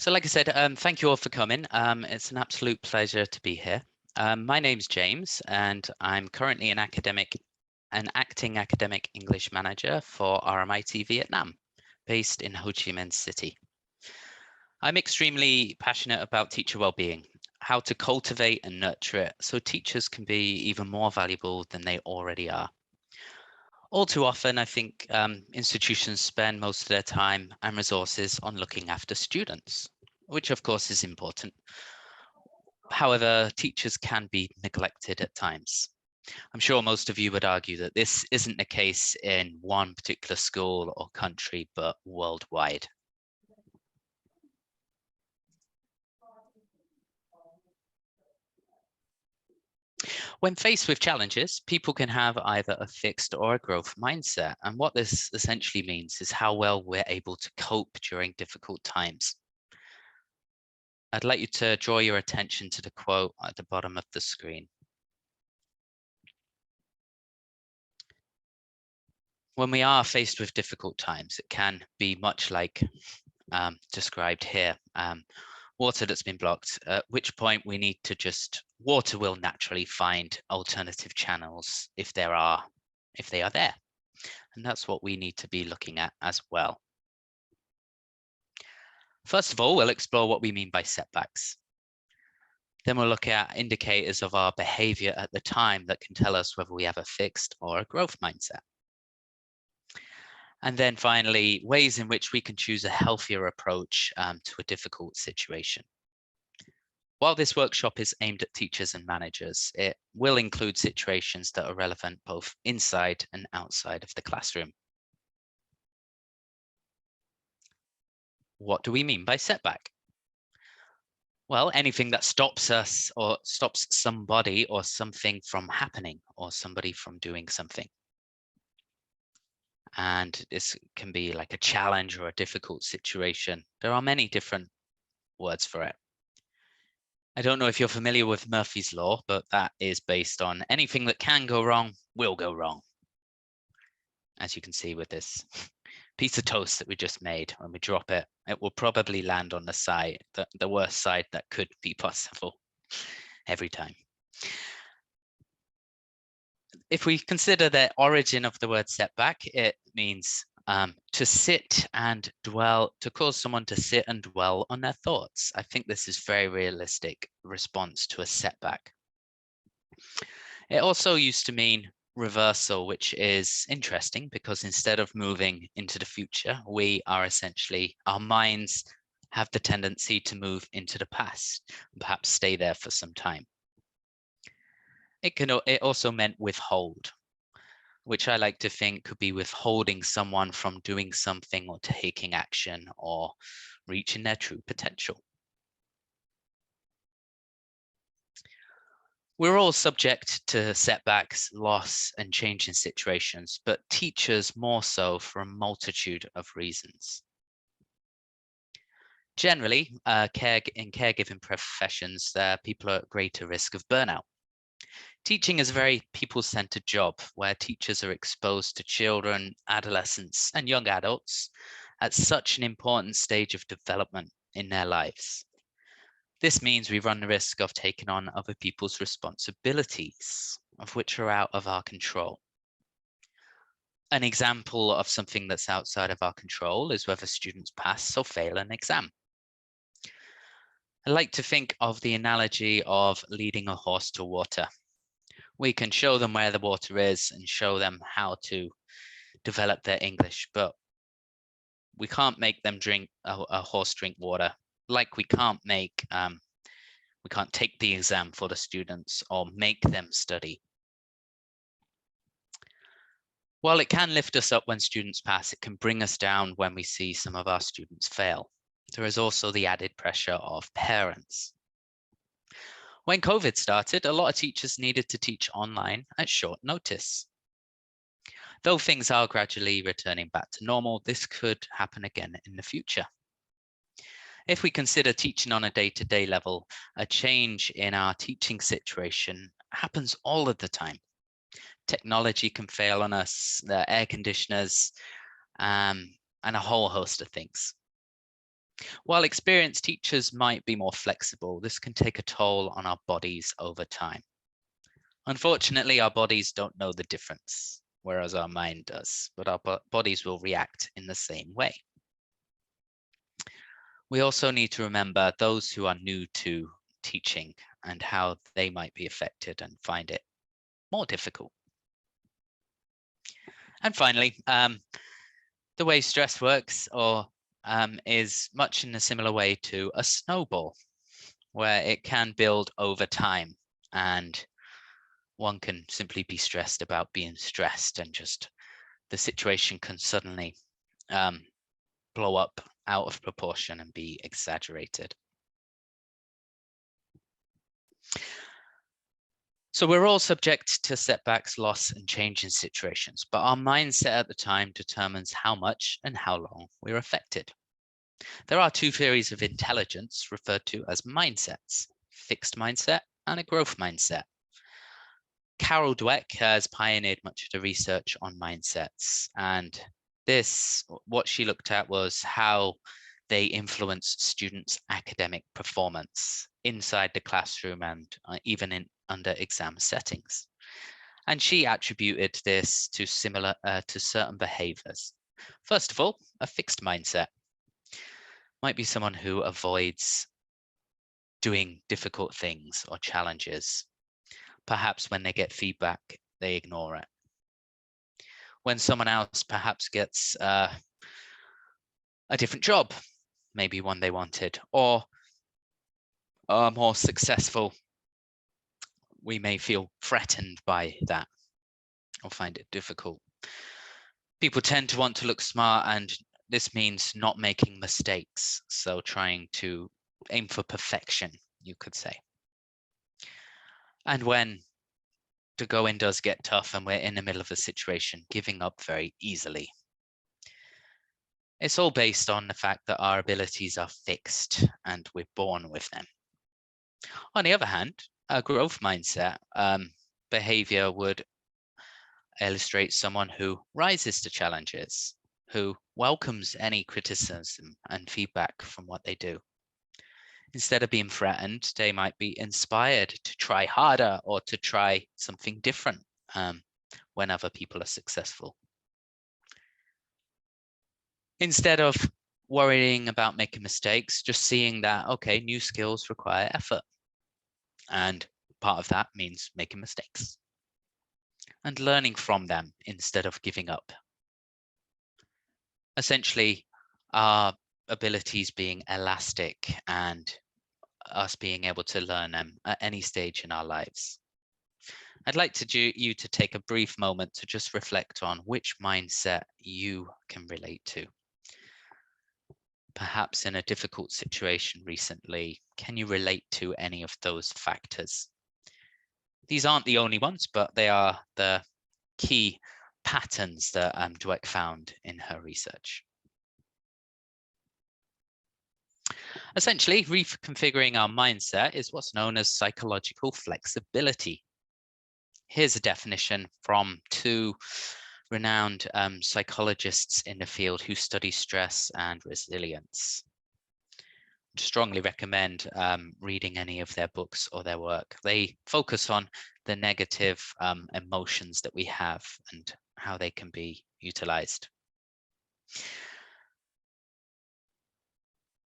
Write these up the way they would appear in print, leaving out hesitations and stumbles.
So like I said, thank you all for coming. It's an absolute pleasure to be here. My name's James, and I'm currently an acting academic English manager for RMIT Vietnam, based in Ho Chi Minh City. I'm extremely passionate about teacher well-being, how to cultivate and nurture it so teachers can be even more valuable than they already are. All too often, I think institutions spend most of their time and resources on looking after students, which of course is important. However, teachers can be neglected at times. I'm sure most of you would argue that this isn't the case in one particular school or country, but worldwide. When faced with challenges, people can have either a fixed or a growth mindset. And what this essentially means is how well we're able to cope during difficult times. I'd like you to draw your attention to the quote at the bottom of the screen. When we are faced with difficult times, it can be much like described here. Water that's been blocked, at which point we need to water will naturally find alternative channels if they are there. And that's what we need to be looking at as well. First of all, we'll explore what we mean by setbacks. Then we'll look at indicators of our behavior at the time that can tell us whether we have a fixed or a growth mindset. And then finally, ways in which we can choose a healthier approach to a difficult situation. While this workshop is aimed at teachers and managers, it will include situations that are relevant both inside and outside of the classroom. What do we mean by setback? Well, anything that stops us or stops somebody or something from happening or somebody from doing something. And this can be like a challenge or a difficult situation. There are many different words for it. I don't know if you're familiar with Murphy's Law, but that is based on anything that can go wrong will go wrong. As you can see with this piece of toast that we just made, when we drop it, it will probably land on the side, the worst side that could be possible every time. If we consider the origin of the word setback, it means to sit and dwell, to cause someone to sit and dwell on their thoughts. I think this is very realistic response to a setback. It also used to mean reversal, which is interesting because instead of moving into the future, we are essentially, our minds have the tendency to move into the past and perhaps stay there for some time. It also meant withhold, which I like to think could be withholding someone from doing something or taking action or reaching their true potential. We're all subject to setbacks, loss, and change in situations, but teachers more so for a multitude of reasons. Generally, in caregiving professions, people are at greater risk of burnout. Teaching is a very people-centered job where teachers are exposed to children, adolescents, and young adults at such an important stage of development in their lives. This means we run the risk of taking on other people's responsibilities, of which are out of our control. An example of something that's outside of our control is whether students pass or fail an exam. I like to think of the analogy of leading a horse to water. We can show them where the water is and show them how to develop their English, but we can't make them drink a horse drink water. Like we can't take the exam for the students or make them study. While it can lift us up when students pass, it can bring us down when we see some of our students fail. There is also the added pressure of parents. When COVID started, a lot of teachers needed to teach online at short notice. Though things are gradually returning back to normal, this could happen again in the future. If we consider teaching on a day-to-day level, a change in our teaching situation happens all of the time. Technology can fail on us, the air conditioners, and a whole host of things. While experienced teachers might be more flexible, this can take a toll on our bodies over time. Unfortunately, our bodies don't know the difference, whereas our mind does, but our bodies will react in the same way. We also need to remember those who are new to teaching and how they might be affected and find it more difficult. And finally, the way stress works is much in a similar way to a snowball, where it can build over time, and one can simply be stressed about being stressed, and just the situation can suddenly blow up out of proportion and be exaggerated. So we're all subject to setbacks, loss, and change in situations, but our mindset at the time determines how much and how long we're affected. There are two theories of intelligence referred to as mindsets: fixed mindset and a growth mindset. Carol Dweck has pioneered much of the research on mindsets, and what she looked at was how they influenced students' academic performance inside the classroom and even under exam settings. And she attributed this to certain behaviors. First of all, a fixed mindset might be someone who avoids doing difficult things or challenges. Perhaps when they get feedback, they ignore it. When someone else perhaps gets a different job, maybe one they wanted, or are more successful, we may feel threatened by that or find it difficult. People tend to want to look smart, and this means not making mistakes. So trying to aim for perfection, you could say. And when the going does get tough and we're in the middle of a situation, giving up very easily. It's all based on the fact that our abilities are fixed and we're born with them. On the other hand, a growth mindset behavior would illustrate someone who rises to challenges, who welcomes any criticism and feedback from what they do. Instead of being threatened, they might be inspired to try harder or to try something different when other people are successful. Instead of worrying about making mistakes, just seeing that, okay, new skills require effort. And part of that means making mistakes and learning from them instead of giving up. Essentially, our abilities being elastic and us being able to learn them at any stage in our lives. I'd like you to take a brief moment to just reflect on which mindset you can relate to. Perhaps in a difficult situation recently, can you relate to any of those factors? These aren't the only ones, but they are the key patterns that Dweck found in her research. Essentially, reconfiguring our mindset is what's known as psychological flexibility. Here's a definition from two renowned psychologists in the field who study stress and resilience. I'd strongly recommend reading any of their books or their work. They focus on the negative emotions that we have and how they can be utilized.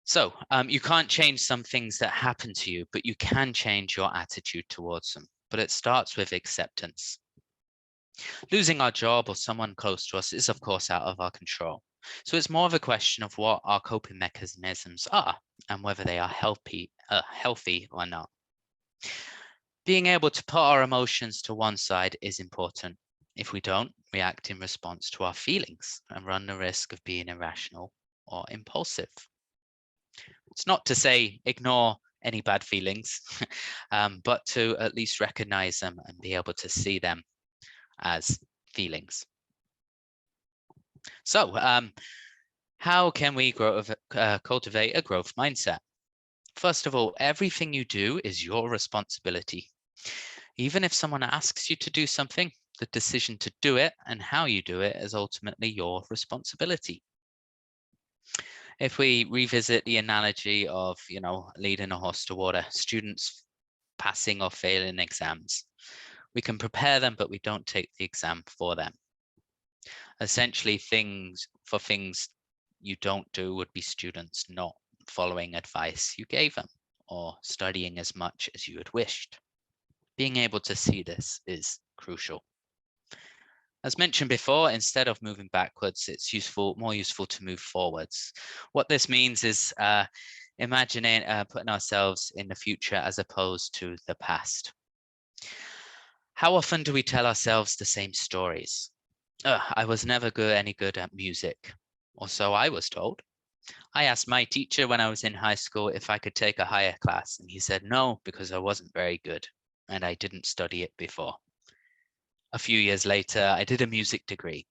So you can't change some things that happen to you, but you can change your attitude towards them. But it starts with acceptance. Losing our job or someone close to us is, of course, out of our control. So it's more of a question of what our coping mechanisms are and whether they are healthy or not. Being able to put our emotions to one side is important. If we don't, react in response to our feelings and run the risk of being irrational or impulsive. It's not to say ignore any bad feelings, but to at least recognize them and be able to see them as feelings. So how can we cultivate a growth mindset? First of all, everything you do is your responsibility. Even if someone asks you to do something, the decision to do it and how you do it is ultimately your responsibility. If we revisit the analogy of, leading a horse to water, students passing or failing exams, we can prepare them, but we don't take the exam for them. Essentially, things you don't do would be students not following advice you gave them or studying as much as you had wished. Being able to see this is crucial. As mentioned before, instead of moving backwards, it's more useful to move forwards. What this means is imagining putting ourselves in the future as opposed to the past. How often do we tell ourselves the same stories? I was never any good at music, or so I was told. I asked my teacher when I was in high school if I could take a higher class, and he said no, because I wasn't very good and I didn't study it before. A few years later, I did a music degree.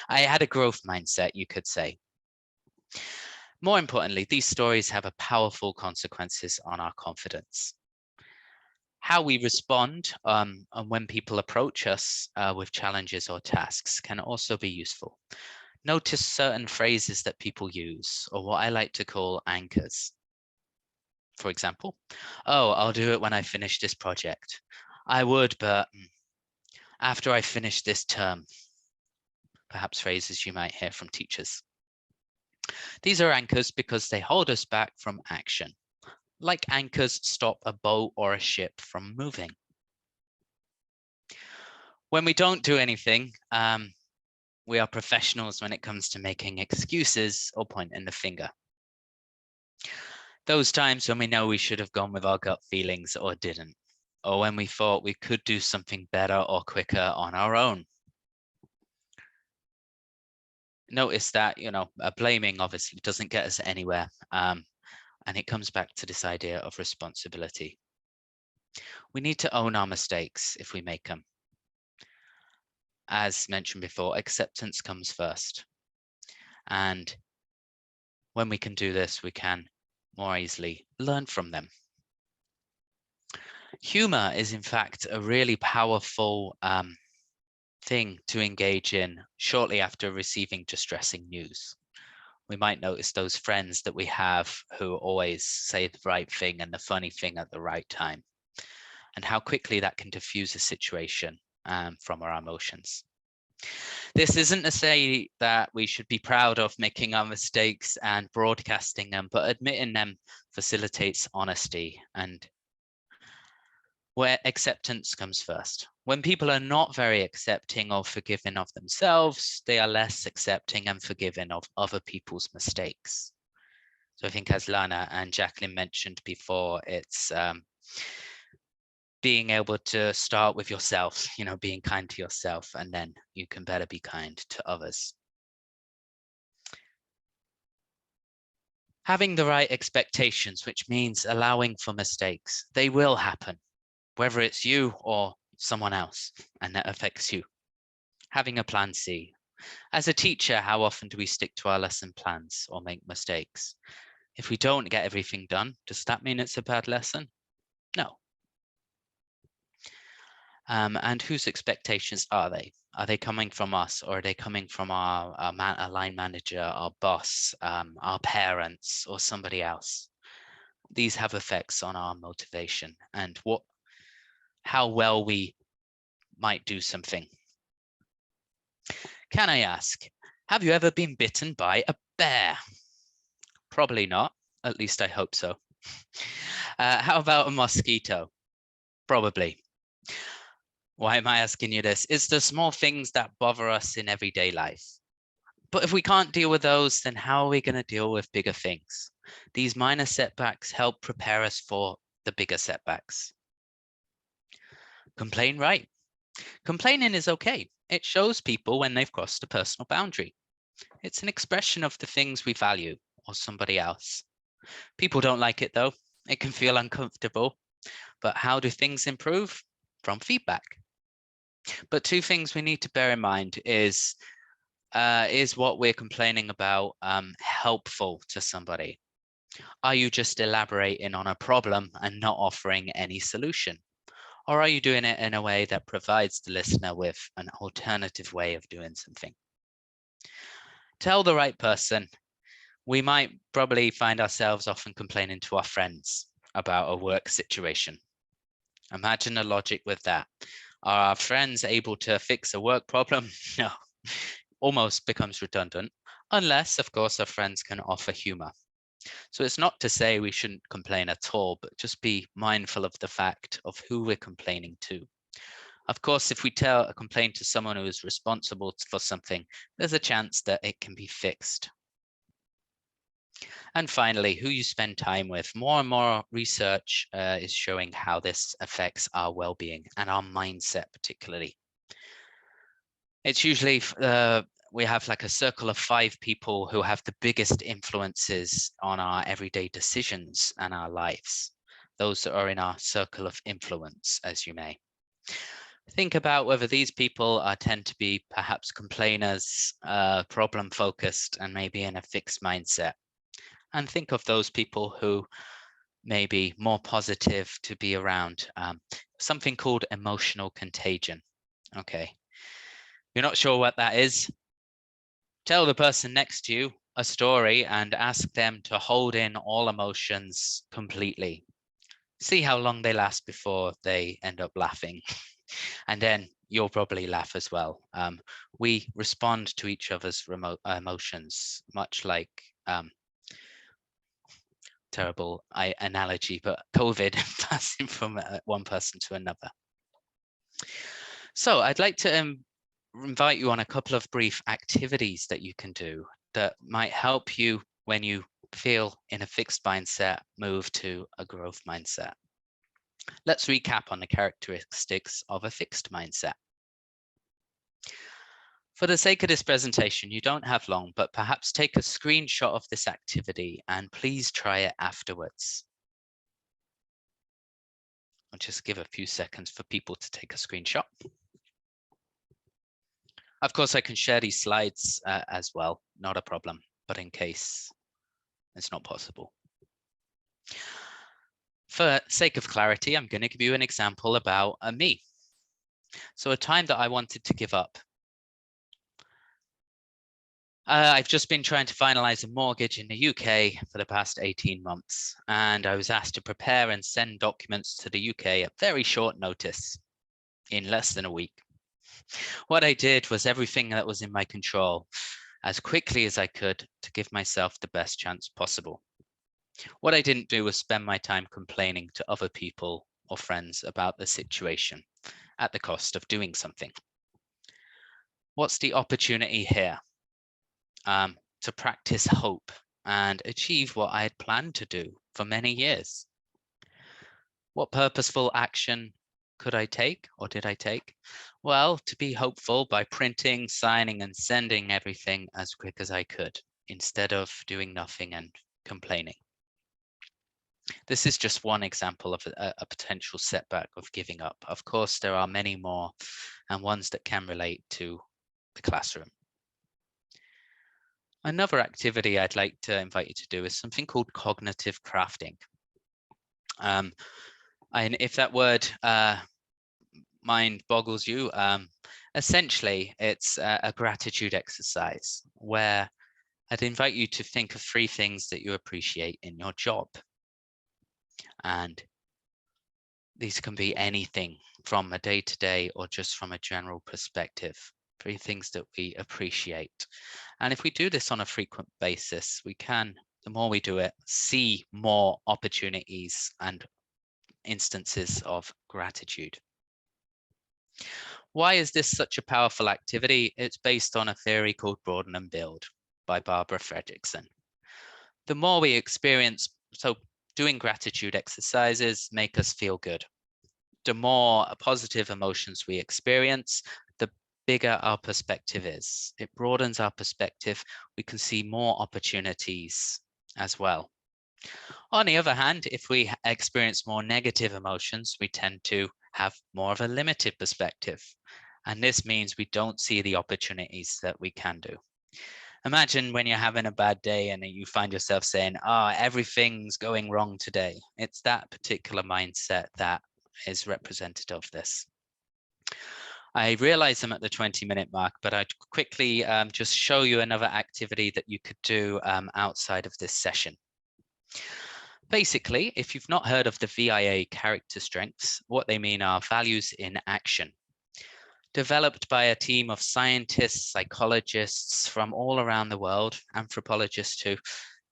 I had a growth mindset, you could say. More importantly, these stories have a powerful consequences on our confidence. How we respond and when people approach us with challenges or tasks can also be useful. Notice certain phrases that people use, or what I like to call anchors. For example, oh, I'll do it when I finish this project. I would, but after I finish this term. Perhaps phrases you might hear from teachers. These are anchors because they hold us back from action. Like anchors stop a boat or a ship from moving. When we don't do anything, we are professionals when it comes to making excuses or pointing the finger. Those times when we know we should have gone with our gut feelings or didn't, or when we thought we could do something better or quicker on our own. Notice that, blaming obviously doesn't get us anywhere. And it comes back to this idea of responsibility. We need to own our mistakes if we make them. As mentioned before, acceptance comes first. And when we can do this, we can more easily learn from them. Humor is, in fact, a really powerful thing to engage in shortly after receiving distressing news. We might notice those friends that we have who always say the right thing and the funny thing at the right time, and how quickly that can diffuse a situation from our emotions. This isn't to say that we should be proud of making our mistakes and broadcasting them, but admitting them facilitates honesty and where acceptance comes first. When people are not very accepting or forgiving of themselves, they are less accepting and forgiving of other people's mistakes. So I think, as Lana and Jacqueline mentioned before, it's being able to start with yourself, being kind to yourself, and then you can better be kind to others. Having the right expectations, which means allowing for mistakes. They will happen, whether it's you or someone else, and that affects you. Having a plan C. As a teacher, how often do we stick to our lesson plans or make mistakes? If we don't get everything done, does that mean it's a bad lesson? No. And whose expectations are they? Are they coming from us, or are they coming from our line manager, our boss, our parents, or somebody else? These have effects on our motivation and how well we might do something. Can I ask, have you ever been bitten by a bear? Probably not. At least I hope so. How about a mosquito? Probably. Why am I asking you this? It's the small things that bother us in everyday life. But if we can't deal with those, then how are we going to deal with bigger things? These minor setbacks help prepare us for the bigger setbacks. Complain, right? Complaining is okay. It shows people when they've crossed a personal boundary. It's an expression of the things we value or somebody else. People don't like it though. It can feel uncomfortable. But how do things improve? From feedback. But two things we need to bear in mind is what we're complaining about helpful to somebody? Are you just elaborating on a problem and not offering any solution? Or are you doing it in a way that provides the listener with an alternative way of doing something? Tell the right person We might probably find ourselves often complaining to our friends about a work situation. Imagine the logic with that. Are our friends able to fix a work problem? No, almost becomes redundant, unless, of course, our friends can offer humor. So it's not to say we shouldn't complain at all, but just be mindful of the fact of who we're complaining to. Of course, if we tell a complaint to someone who is responsible for something, there's a chance that it can be fixed. And finally, who you spend time with. More and more research is showing how this affects our well-being and our mindset particularly. It's usually we have like a circle of 5 people who have the biggest influences on our everyday decisions and our lives. Those that are in our circle of influence, as you may. Think about whether these people tend to be perhaps complainers, problem focused, and maybe in a fixed mindset. And think of those people who may be more positive to be around. Something called emotional contagion. Okay. You're not sure what that is? Tell the person next to you a story and ask them to hold in all emotions completely. See how long they last before they end up laughing. And then you'll probably laugh as well. We respond to each other's emotions, much like terrible analogy, but COVID passing from one person to another. So I'd like to invite you on a couple of brief activities that you can do that might help you when you feel in a fixed mindset, move to a growth mindset. Let's recap on the characteristics of a fixed mindset. For the sake of this presentation, you don't have long, but perhaps take a screenshot of this activity and please try it afterwards. I'll just give a few seconds for people to take a screenshot. Of course, I can share these slides as well, not a problem, but in case it's not possible. For sake of clarity, I'm going to give you an example about me. So a time that I wanted to give up. I've just been trying to finalize a mortgage in the UK for the past 18 months, and I was asked to prepare and send documents to the UK at very short notice, in less than a week. What I did was everything that was in my control, as quickly as I could, to give myself the best chance possible. What I didn't do was spend my time complaining to other people or friends about the situation at the cost of doing something. What's the opportunity here? To practice hope and achieve what I had planned to do for many years. What purposeful action could I take, or did I take? Well, to be hopeful by printing, signing, and sending everything as quick as I could, instead of doing nothing and complaining. This is just one example of a potential setback of giving up. Of course, there are many more, and ones that can relate to the classroom. Another activity I'd like to invite you to do is something called cognitive crafting. And if that word mind boggles you, essentially it's a gratitude exercise where I'd invite you to think of 3 things that you appreciate in your job. And these can be anything from a day-to-day or just from a general perspective. 3 things that we appreciate. And if we do this on a frequent basis, we can, the more we do it, see more opportunities and instances of gratitude. Why is this such a powerful activity? It's based on a theory called broaden and build by Barbara Fredrickson. The more we experience, so doing gratitude exercises make us feel good. The more positive emotions we experience, the bigger our perspective is. It broadens our perspective. We can see more opportunities as well. On the other hand, if we experience more negative emotions, we tend to have more of a limited perspective. And this means we don't see the opportunities that we can do. Imagine when you're having a bad day and you find yourself saying, everything's going wrong today. It's that particular mindset that is representative of this. I realize I'm at the 20-minute mark, but I'd quickly just show you another activity that you could do outside of this session. Basically, if you've not heard of the VIA character strengths, what they mean are values in action. Developed by a team of scientists, psychologists from all around the world, anthropologists too.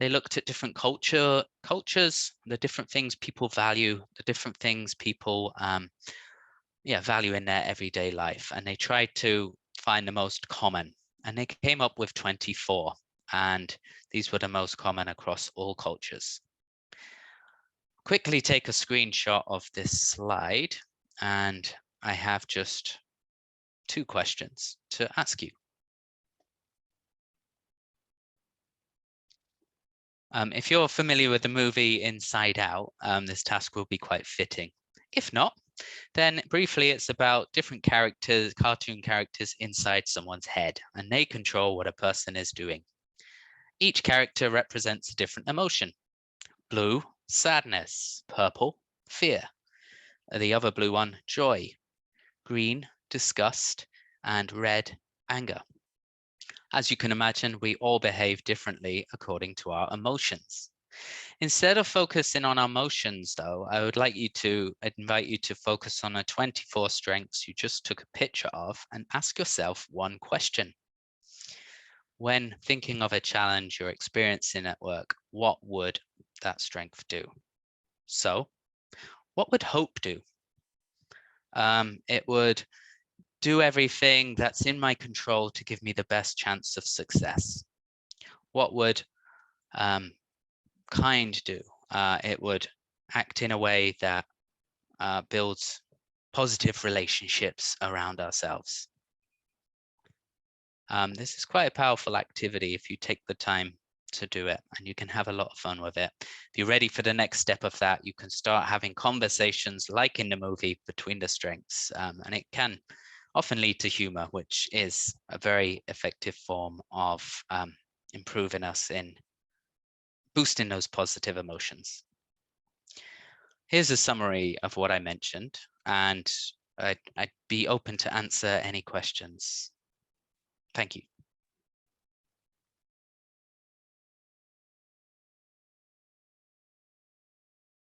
They looked at different cultures, the different things people value, the different things people value in their everyday life. And they tried to find the most common. And they came up with 24. And these were the most common across all cultures. Quickly take a screenshot of this slide. And I have just 2 questions to ask you. If you're familiar with the movie Inside Out, this task will be quite fitting. If not, then briefly it's about different characters, cartoon characters inside someone's head, and they control what a person is doing. Each character represents a different emotion. Blue, sadness. Purple, fear. The other blue one, joy. Green, disgust. And red, anger. As you can imagine, we all behave differently according to our emotions. Instead of focusing on our emotions, though, I would like I'd invite you to focus on the 24 strengths you just took a picture of and ask yourself one question. When thinking of a challenge you're experiencing at work, what would that strength do? So, what would hope do? It would do everything that's in my control to give me the best chance of success. What would kind do? It would act in a way that builds positive relationships around ourselves. This is quite a powerful activity if you take the time to do it, and you can have a lot of fun with it. If you're ready for the next step of that, you can start having conversations like in the movie between the strengths, and it can often lead to humor, which is a very effective form of improving us in boosting those positive emotions. Here's a summary of what I mentioned, and I'd be open to answer any questions. Thank you.